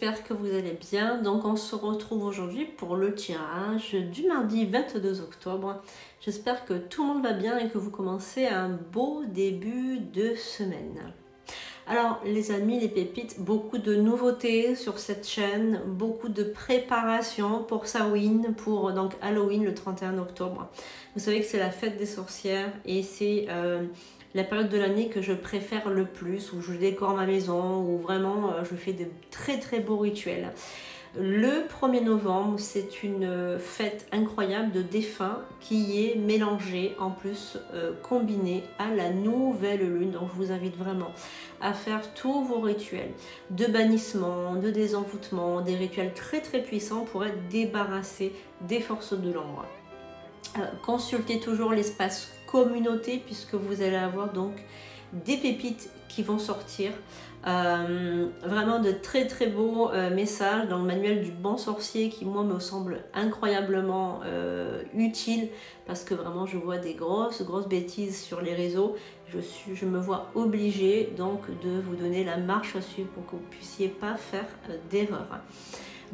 j'espère que vous allez bien. Donc on se retrouve aujourd'hui pour le tirage du mardi 22 octobre. J'espère que tout le monde va bien et que vous commencez un beau début de semaine. Alors les amis, les pépites, beaucoup de nouveautés sur cette chaîne, beaucoup de préparation pour Samhain, pour donc Halloween le 31 octobre. Vous savez que c'est la fête des sorcières et c'est la période de l'année que je préfère le plus, où je décore ma maison, où vraiment je fais de très très beaux rituels. Le 1er novembre, c'est une fête incroyable de défunts qui est mélangée, en plus combinée à la nouvelle lune. Donc je vous invite vraiment à faire tous vos rituels de bannissement, de désenvoûtement, des rituels très très puissants pour être débarrassés des forces de l'ombre. Consultez toujours l'espace communauté puisque vous allez avoir donc des pépites qui vont sortir. Vraiment de très très beaux messages dans le manuel du bon sorcier qui moi me semble incroyablement utile parce que vraiment je vois des grosses bêtises sur les réseaux. Je me vois obligée donc de vous donner la marche à suivre pour que vous ne puissiez pas faire d'erreur.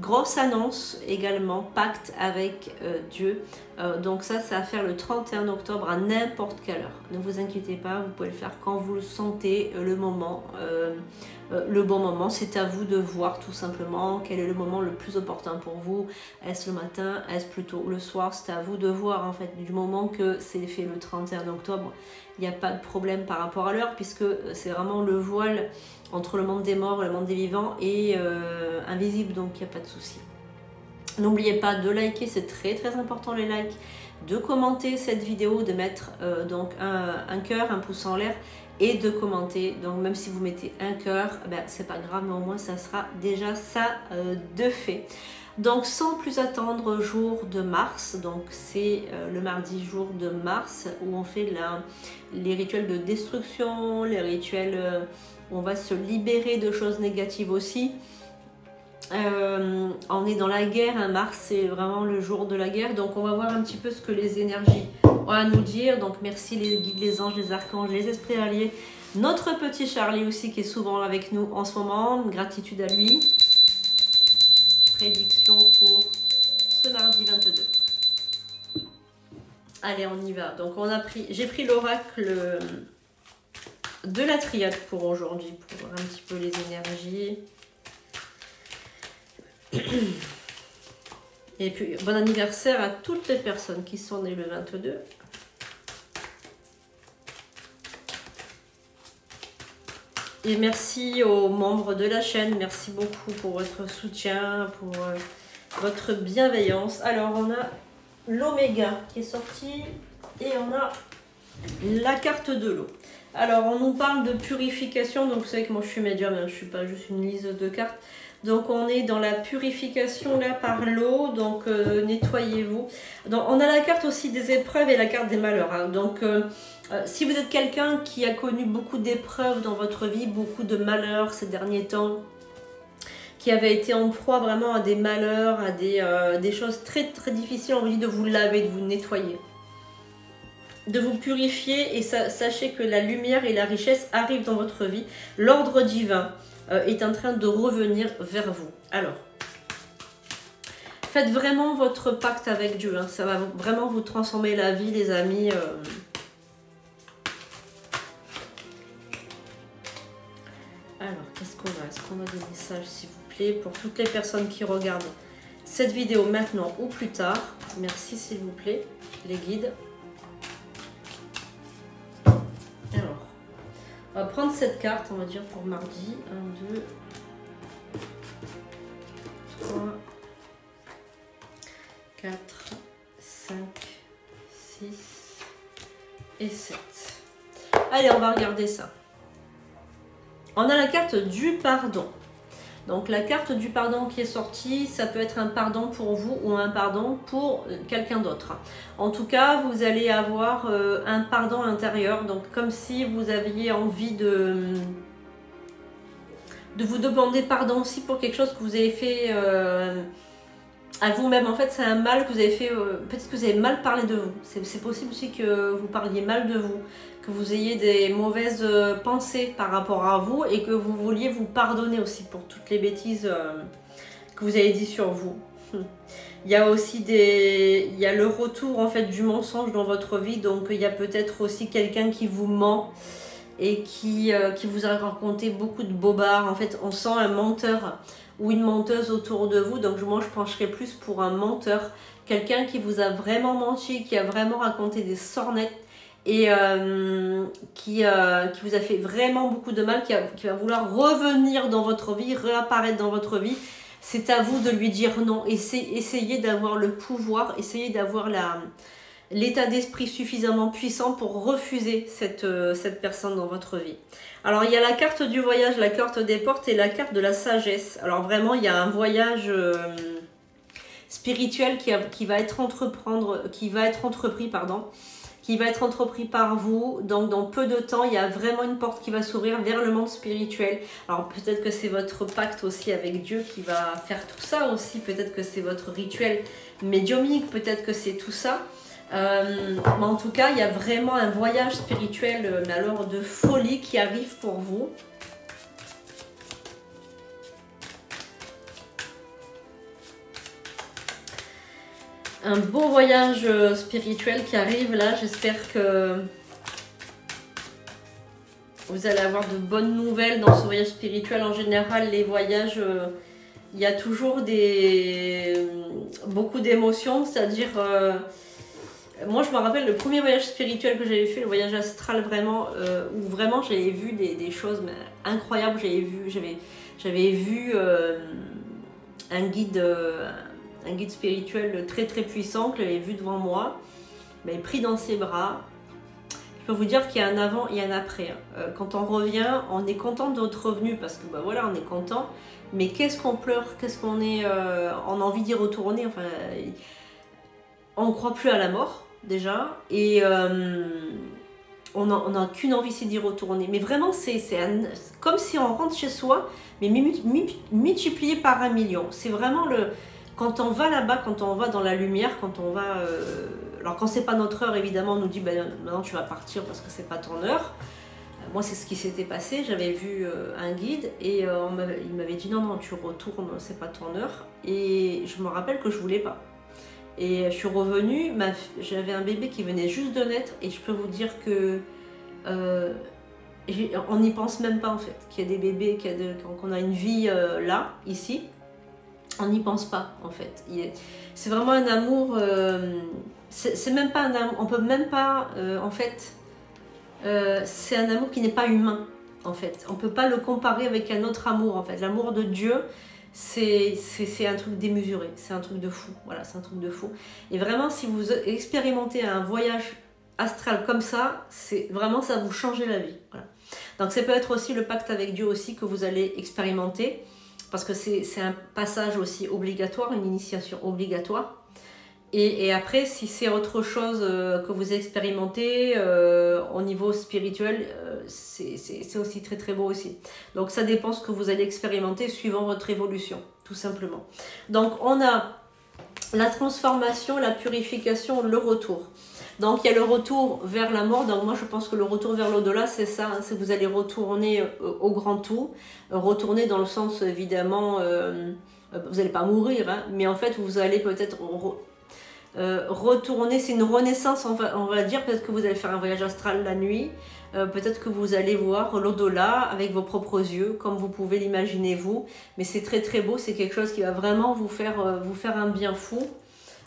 Grosse annonce également, pacte avec Dieu. Donc ça va faire le 31 octobre à n'importe quelle heure. Ne vous inquiétez pas, vous pouvez le faire quand vous le sentez, le moment, le bon moment. C'est à vous de voir tout simplement quel est le moment le plus opportun pour vous. Est-ce le matin, est-ce plutôt le soir? C'est à vous de voir en fait du moment que c'est fait le 31 octobre. Il n'y a pas de problème par rapport à l'heure puisque c'est vraiment le voile entre le monde des morts et le monde des vivants et invisible, donc il n'y a pas de souci. N'oubliez pas de liker, c'est très très important les likes, de commenter cette vidéo, de mettre donc un cœur, un pouce en l'air et de commenter. Donc même si vous mettez un cœur, ben, c'est pas grave, mais au moins ça sera déjà ça de fait. Donc sans plus attendre, jour de mars, donc c'est le mardi jour de mars où on fait les rituels de destruction, les rituels où on va se libérer de choses négatives aussi. On est dans la guerre, hein, mars c'est vraiment le jour de la guerre, donc on va voir un petit peu ce que les énergies ont à nous dire. Donc merci les guides, les anges, les archanges, les esprits alliés, notre petit Charlie aussi qui est souvent avec nous en ce moment, gratitude à lui. Prédiction pour ce mardi 22. Allez, on y va. Donc j'ai pris l'oracle de la triade pour aujourd'hui, pour voir un petit peu les énergies. Et puis, bon anniversaire à toutes les personnes qui sont nées le 22. Et merci aux membres de la chaîne, merci beaucoup pour votre soutien, pour votre bienveillance. Alors, on a l'Oméga qui est sorti et on a la carte de l'eau. Alors, on nous parle de purification, donc vous savez que moi je suis médium, hein, je ne suis pas juste une liseuse de cartes. Donc on est dans la purification là par l'eau, donc nettoyez-vous. On a la carte aussi des épreuves et la carte des malheurs. Hein. Donc si vous êtes quelqu'un qui a connu beaucoup d'épreuves dans votre vie, beaucoup de malheurs ces derniers temps, qui avait été en proie vraiment à des malheurs, à des choses très très difficiles, on vous dit de vous laver, de vous nettoyer, de vous purifier et sachez que la lumière et la richesse arrivent dans votre vie. L'ordre divin est en train de revenir vers vous. Alors, faites vraiment votre pacte avec Dieu. Hein. Ça va vraiment vous transformer la vie, les amis. Alors, qu'est-ce qu'on a? Est-ce qu'on a des messages, s'il vous plaît, pour toutes les personnes qui regardent cette vidéo maintenant ou plus tard? Merci, s'il vous plaît, les guides. Alors, on va prendre cette carte, on va dire, pour mardi. 1, 2, 3, 4, 5, 6 et 7. Allez, on va regarder ça. On a la carte du pardon. Donc la carte du pardon qui est sortie, ça peut être un pardon pour vous ou un pardon pour quelqu'un d'autre. En tout cas, vous allez avoir un pardon intérieur, donc comme si vous aviez envie de vous demander pardon aussi pour quelque chose que vous avez fait à vous-même. En fait, c'est un mal que vous avez fait, peut-être que vous avez mal parlé de vous. C'est possible aussi que vous parliez mal de vous, que vous ayez des mauvaises pensées par rapport à vous et que vous vouliez vous pardonner aussi pour toutes les bêtises que vous avez dit sur vous. Il y a aussi il y a le retour en fait du mensonge dans votre vie, donc il y a peut-être aussi quelqu'un qui vous ment et qui vous a raconté beaucoup de bobards. En fait, on sent un menteur ou une menteuse autour de vous, donc moi je pencherais plus pour un menteur, quelqu'un qui vous a vraiment menti, qui a vraiment raconté des sornettes et qui vous a fait vraiment beaucoup de mal, qui va vouloir revenir dans votre vie, réapparaître dans votre vie. C'est à vous de lui dire non. Essayez d'avoir le pouvoir, essayez d'avoir l'état d'esprit suffisamment puissant pour refuser cette personne dans votre vie. Alors, il y a la carte du voyage, la carte des portes et la carte de la sagesse. Alors, vraiment, il y a un voyage spirituel qui va être entrepris par vous. Donc, dans peu de temps, il y a vraiment une porte qui va s'ouvrir vers le monde spirituel. Alors, peut-être que c'est votre pacte aussi avec Dieu qui va faire tout ça aussi. Peut-être que c'est votre rituel médiumnique. Peut-être que c'est tout ça. Mais en tout cas, il y a vraiment un voyage spirituel, mais alors de folie qui arrive pour vous. Un beau voyage spirituel qui arrive là. J'espère que vous allez avoir de bonnes nouvelles dans ce voyage spirituel. En général, les voyages, il y a toujours beaucoup d'émotions, c'est-à-dire... moi, je me rappelle le premier voyage spirituel que j'avais fait, le voyage astral vraiment, où vraiment j'avais vu des choses incroyables. J'avais vu un guide spirituel très très puissant que j'avais vu devant moi, m'avait pris dans ses bras. Je peux vous dire qu'il y a un avant et un après. Quand on revient, on est content d'être revenu parce que bah voilà, on est content. Mais qu'est-ce qu'on pleure, qu'est-ce qu'on est, on a envie d'y retourner. Enfin, on ne croit plus à la mort déjà et on n'a qu'une envie, c'est d'y retourner. Mais vraiment, c'est comme si on rentre chez soi, mais multiplié par 1 million. C'est vraiment quand on va là-bas, quand on va dans la lumière, quand on va... alors quand c'est pas notre heure, évidemment, on nous dit ben, maintenant tu vas partir parce que c'est pas ton heure. Moi, c'est ce qui s'était passé. J'avais vu un guide et il m'avait dit non, tu retournes, c'est pas ton heure. Et je me rappelle que je voulais pas. Et je suis revenue, j'avais un bébé qui venait juste de naître et je peux vous dire que on n'y pense même pas en fait, qu'il y a des bébés, qu'on a une vie là, ici, on n'y pense pas en fait. C'est vraiment un amour, c'est même pas un amour, on peut même pas en fait, c'est un amour qui n'est pas humain en fait. On peut pas le comparer avec un autre amour en fait. L'amour de Dieu, c'est un truc démesuré, c'est un truc de fou, voilà, c'est un truc de fou. Et vraiment, si vous expérimentez un voyage astral comme ça, c'est vraiment, ça va vous changer la vie, voilà. Donc ça peut être aussi le pacte avec Dieu aussi que vous allez expérimenter, parce que c'est un passage aussi obligatoire, une initiation obligatoire. Et après, si c'est autre chose que vous expérimentez au niveau spirituel, c'est aussi très très beau aussi. Donc ça dépend ce que vous allez expérimenter suivant votre évolution, tout simplement. Donc on a la transformation, la purification, le retour. Donc il y a le retour vers la mort. Donc moi je pense que le retour vers l'au-delà, c'est ça, hein, c'est que vous allez retourner au grand tout. Retourner dans le sens évidemment, vous n'allez pas mourir, hein, mais en fait vous allez peut-être... retourner, c'est une renaissance, on va dire. Peut-être que vous allez faire un voyage astral la nuit, peut-être que vous allez voir l'au-delà avec vos propres yeux, comme vous pouvez l'imaginer vous, mais c'est très très beau, c'est quelque chose qui va vraiment vous faire un bien fou.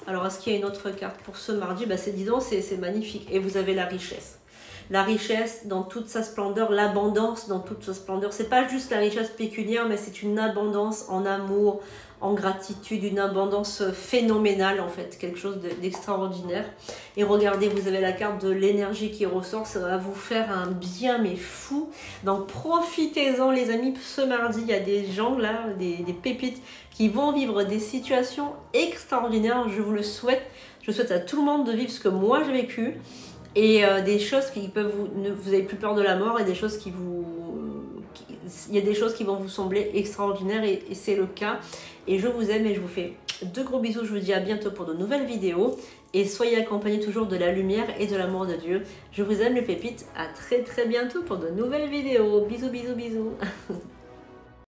Alors est-ce qu'il y a une autre carte pour ce mardi? Bah, dis donc, c'est magnifique. Et vous avez la richesse. La richesse dans toute sa splendeur, l'abondance dans toute sa splendeur. C'est pas juste la richesse pécuniaire, mais c'est une abondance en amour, en gratitude, une abondance phénoménale en fait, quelque chose d'extraordinaire. Et regardez, vous avez la carte de l'énergie qui ressort, ça va vous faire un bien mais fou. Donc profitez-en les amis, ce mardi il y a des gens là, des pépites qui vont vivre des situations extraordinaires, je vous le souhaite. Je souhaite à tout le monde de vivre ce que moi j'ai vécu. Et des choses qui peuvent vous n'avez plus peur de la mort, et des choses il y a des choses qui vont vous sembler extraordinaires et c'est le cas. Et je vous aime et je vous fais de gros bisous. Je vous dis à bientôt pour de nouvelles vidéos et soyez accompagnés toujours de la lumière et de l'amour de Dieu. Je vous aime les pépites, à très très bientôt pour de nouvelles vidéos. Bisous bisous bisous.